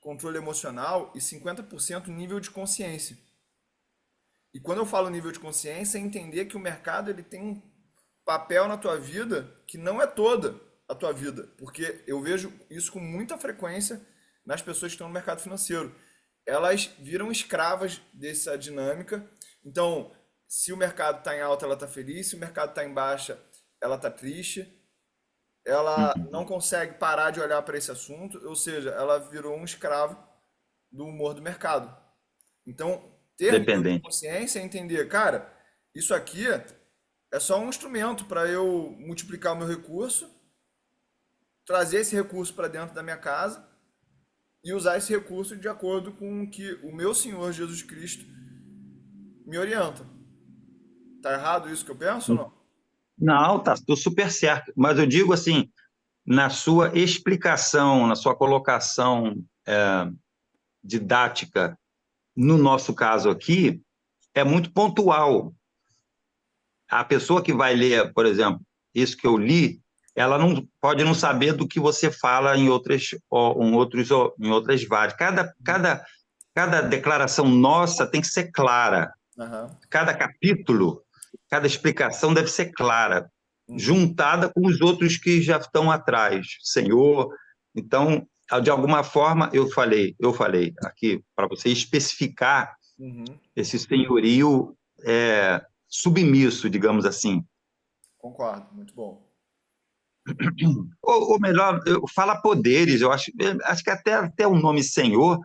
controle emocional e 50% nível de consciência. E quando eu falo nível de consciência, é entender que o mercado ele tem um papel na tua vida que não é toda a tua vida, porque eu vejo isso com muita frequência nas pessoas que estão no mercado financeiro. Elas viram escravas dessa dinâmica. Então, se o mercado está em alta, ela está feliz, se o mercado está em baixa, ela está triste. Ela não Uhum. consegue parar de olhar para esse assunto, ou seja, ela virou um escravo do humor do mercado. Então, ter nível de Dependente. consciência é entender, cara, isso aqui é só um instrumento para eu multiplicar o meu recurso, trazer esse recurso para dentro da minha casa e usar esse recurso de acordo com o que o meu Senhor Jesus Cristo me orienta. Tá errado isso que eu penso ou não? Não, tá, tô super certo. Mas eu digo assim, na sua explicação, na sua colocação didática, no nosso caso aqui, é muito pontual. A pessoa que vai ler, por exemplo, isso que eu li, ela não pode não saber do que você fala em outras várias. Cada declaração nossa tem que ser clara. Aham. Cada capítulo, cada explicação deve ser clara. juntada com os outros que já estão atrás, Senhor. Então, de alguma forma, eu falei aqui para você especificar Uhum. esse senhorio submisso, digamos assim. Concordo, muito bom. Ou melhor, fala poderes, eu acho que até o nome Senhor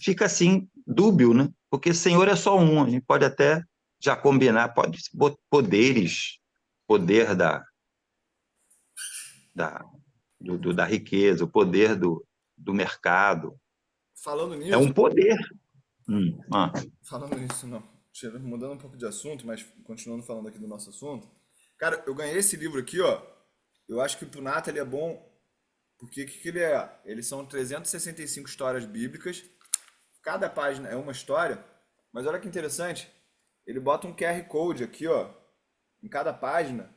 fica assim, dúbio, né? Porque Senhor é só um, a gente pode até já combinar, pode poderes, poder da, da riqueza, o poder do mercado. Falando É nisso, um poder. Ah. falando nisso, não. Mudando um pouco de assunto, mas continuando falando aqui do nosso assunto. Cara, eu ganhei esse livro aqui, ó. Eu acho que pro Nata ele é bom, porque o que que ele é? Eles são 365 histórias bíblicas. Cada página é uma história, mas olha que interessante. Ele bota um QR Code aqui, ó, em cada página,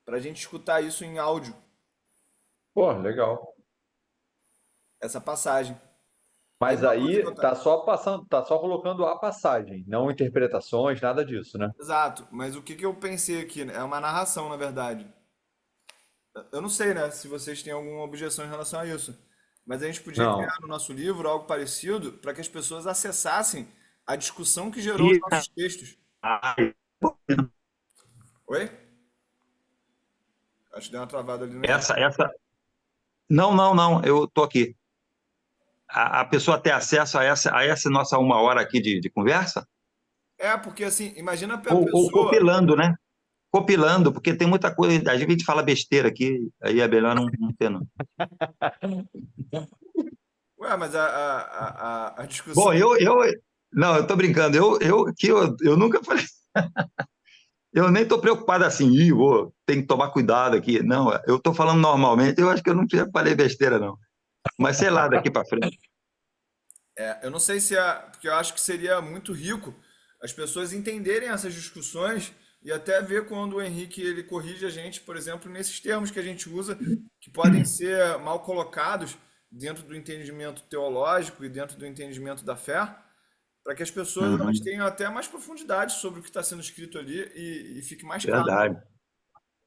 pra gente escutar isso em áudio, Pô, legal. essa passagem. Aí Mas uma coisa que eu aí tá só passando, tá só colocando a passagem, não interpretações, nada disso, né? Exato, mas o que que eu pensei aqui, né? É uma narração, na verdade. Eu não sei, né, se vocês têm alguma objeção em relação a isso, mas a gente podia criar Não. no nosso livro algo parecido para que as pessoas acessassem a discussão que gerou os E nossos textos. Oi? Acho que deu uma travada ali no Henrique. essa. Não, não, não, eu estou aqui. A pessoa ter acesso a essa nossa 1 hora aqui de conversa? É, porque assim, imagina a Ou pessoa. compilando, né? Compilando, porque tem muita coisa. A gente fala besteira aqui, aí é melhor não ter, não. Ué, mas a discussão. Bom, não, eu estou brincando. Eu nunca falei. Eu nem estou preocupado assim, tem que tomar cuidado aqui. Não, eu estou falando normalmente. Eu acho que eu não falei besteira, não. Mas sei lá, daqui para frente. Eu não sei se é. Porque eu acho que seria muito rico as pessoas entenderem essas discussões e até ver quando o Henrique ele corrige a gente, por exemplo, nesses termos que a gente usa, que podem ser mal colocados dentro do entendimento teológico e dentro do entendimento da fé, para que as pessoas elas Uhum, tenham até mais profundidade sobre o que está sendo escrito ali e fique mais claro. verdade,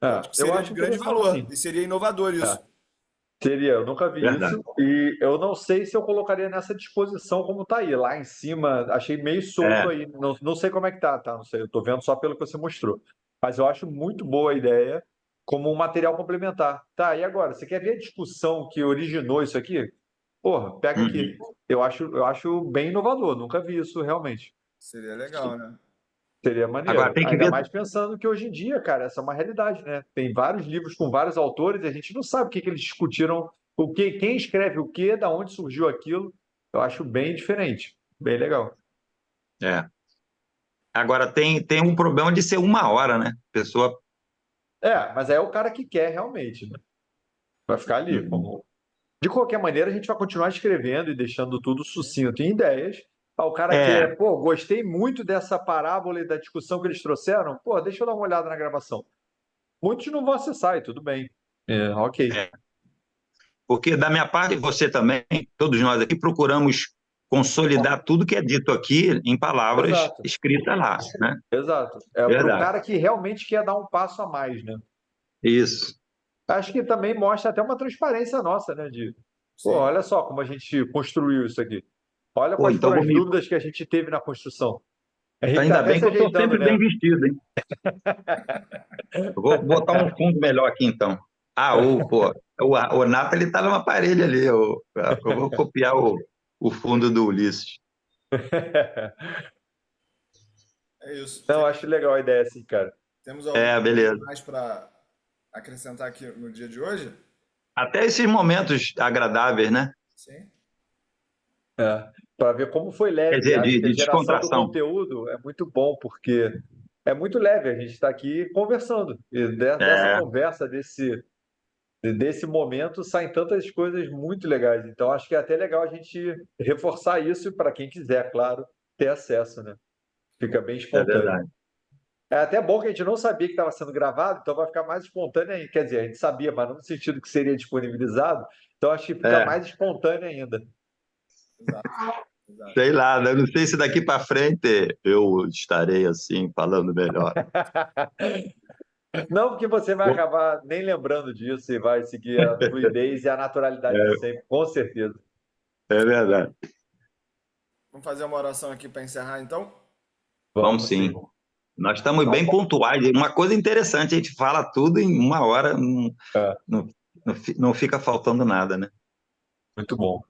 Eu acho que Eu seria de acho grande interessante, valor sim. e seria inovador isso. É. Seria, eu nunca vi verdade. isso e eu não sei se eu colocaria nessa disposição como tá aí. Lá em cima, achei meio solto É. aí. Não, não sei como é que tá? Não sei, eu tô vendo só pelo que você mostrou. Mas eu acho muito boa a ideia como um material complementar. Tá, e agora? Você quer ver a discussão que originou isso aqui? Porra, pega aqui. Uhum. Eu acho bem inovador, nunca vi isso realmente. Seria legal, né? Seria Agora maneiro. tem que Ainda ver. mais pensando que hoje em dia, cara, essa é uma realidade, né? Tem vários livros com vários autores e a gente não sabe o que que eles discutiram, o que, quem escreve o quê, da onde surgiu aquilo. Eu acho bem diferente, bem legal. É. Agora tem um problema de ser 1 hora, né? A pessoa. É, mas é o cara que quer realmente, né? Vai ficar ali. Uhum. De qualquer maneira, a gente vai continuar escrevendo e deixando tudo sucinto em ideias. Ah, o cara É, quer, pô, gostei muito dessa parábola e da discussão que eles trouxeram. Pô, deixa eu dar uma olhada na gravação. Muitos não vão acessar e tudo bem. É, ok. é. Porque da minha parte, você também, todos nós aqui procuramos consolidar tudo que é dito aqui em palavras Exato. escritas lá, né? Exato. É para o Verdade. cara que realmente quer dar um passo a mais, né? Isso. Acho que também mostra até uma transparência nossa, né? Pô, Sim. olha só como a gente construiu isso aqui. Olha Pô, quais então foram as dúvidas que a gente teve na construção. A gente está ainda até bem se que eu estou ajeitando, sempre bem né? vestido, hein? Eu vou botar um fundo melhor aqui, então. Pô, o Nata, ele tá numa parede ali. Eu vou copiar o fundo do Ulisses. É isso. Não, acho legal a ideia assim, cara. Temos alguma É, coisa beleza. mais para acrescentar aqui no dia de hoje? Até esses momentos agradáveis, né? Sim. É. Para ver como foi Quer leve. dizer, Acho que a de geração do descontração. conteúdo é muito bom, porque é muito leve. A gente está aqui conversando. E dessa É, conversa, desse momento saem tantas coisas muito legais. Então, acho que é até legal a gente reforçar isso para quem quiser, claro, ter acesso, né? Fica bem é espontâneo. verdade. É até bom que a gente não sabia que estava sendo gravado, então vai ficar mais espontâneo ainda. Quer dizer, a gente sabia, mas não no sentido que seria disponibilizado. Então, acho que fica É, mais espontâneo ainda. Exato. Exato. sei lá, né? Eu não sei se daqui para frente eu estarei assim, falando melhor. Não, porque você vai acabar nem lembrando disso e vai seguir a fluidez e a naturalidade de sempre, com certeza. É verdade. Vamos fazer uma oração aqui para encerrar, então? Vamos Vamos sim. sim. Nós estamos Então, bem pontuais. Uma coisa interessante, a gente fala tudo em uma hora, é, não, não fica faltando nada, né? muito bom.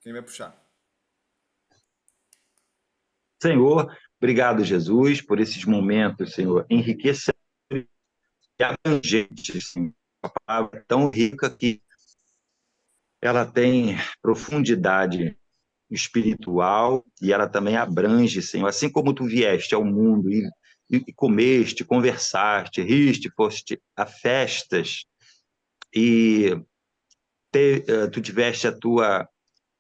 Quem vai puxar? Senhor, obrigado, Jesus, por esses momentos, Senhor, enriquecedores e abrangentes, Senhor. A palavra é tão rica que ela tem profundidade espiritual e ela também abrange, Senhor. Assim como tu vieste ao mundo e comeste, conversaste, riste, foste a festas e tu tiveste a tua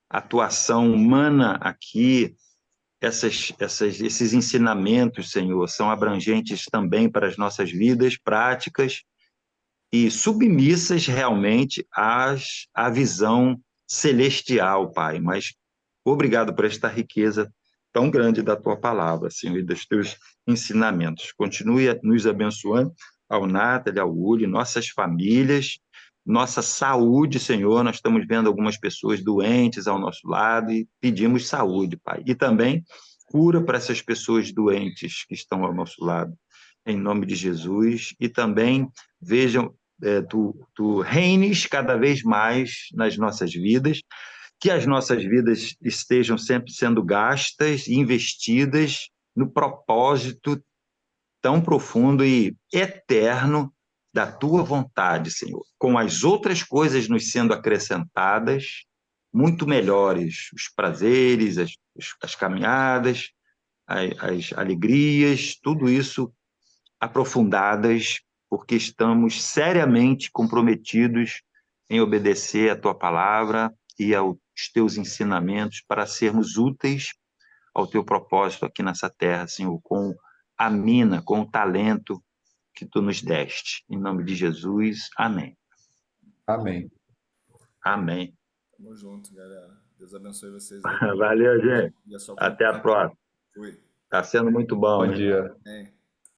atuação humana aqui, esses ensinamentos, Senhor, são abrangentes também para as nossas vidas práticas e submissas realmente à visão celestial, Pai. Mas obrigado por esta riqueza tão grande da tua palavra, Senhor, e dos teus ensinamentos. Continue nos abençoando, ao Nathalie, ao Uli, nossas famílias, nossa saúde, Senhor. Nós estamos vendo algumas pessoas doentes ao nosso lado e pedimos saúde, Pai. E também cura para essas pessoas doentes que estão ao nosso lado, em nome de Jesus. E também vejam, tu reines cada vez mais nas nossas vidas, que as nossas vidas estejam sempre sendo gastas e investidas no propósito tão profundo e eterno da tua vontade, Senhor, com as outras coisas nos sendo acrescentadas, muito melhores, os prazeres, as caminhadas, as alegrias, tudo isso aprofundadas, porque estamos seriamente comprometidos em obedecer a tua palavra e aos teus ensinamentos para sermos úteis ao teu propósito aqui nessa terra, Senhor, com a mina, com o talento que tu nos deste. Em nome de Jesus, amém. Amém. Amém. Tamo junto, galera. Deus abençoe vocês aí. Valeu, gente. E a sua Até a companhia. próxima. Fui. Está sendo muito bom, Bom hein? dia. Amém.